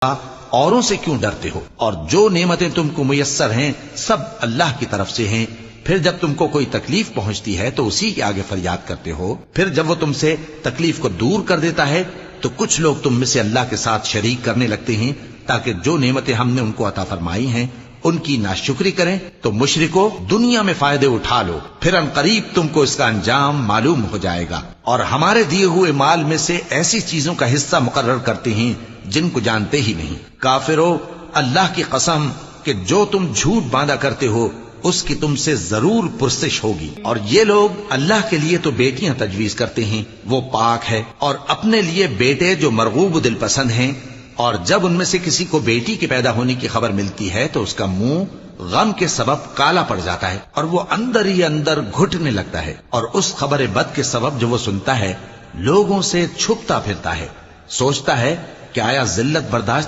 औरों से क्यों डरते हो? और जो नेमतें तुमको मुयस्सर हैं सब अल्लाह की तरफ से हैं। फिर जब तुमको कोई तकलीफ पहुंचती है तो उसी के आगे फरियाद करते हो। फिर जब वो तुमसे तकलीफ को दूर कर देता है तो कुछ लोग तुम में से अल्लाह के साथ शरीक करने लगते हैं ताकि जो नेमतें हमने उनको अता फरमाई हैं उनकी नाशुक्री करें। तो मुशरिको, दुनिया में फायदे उठा लो, फिर अनकरीब तुमको इसका अंजाम मालूम हो जाएगा। और हमारे दिए हुए माल में से ऐसी चीजों का हिस्सा मुकर्रर करते हैं जिनको जानते ही नहीं। काफिरो, अल्लाह की कसम कि जो तुम झूठ बांधा करते हो उसकी तुमसे जरूर पुरसिश होगी। और ये लोग अल्लाह के लिए तो बेटियां तजवीज करते हैं, वो पाक है, और अपने लिए बेटे जो मरगूब दिल पसंद हैं। और जब उनमें से किसी को बेटी के पैदा होने की खबर मिलती है तो उसका मुंह गम के सबब काला पड़ जाता है और वो अंदर ही अंदर घुटने लगता है। और उस खबर बद के सबब जो वो सुनता है लोगों से छुपता फिरता है, सोचता है कि आया जिल्लत बर्दाश्त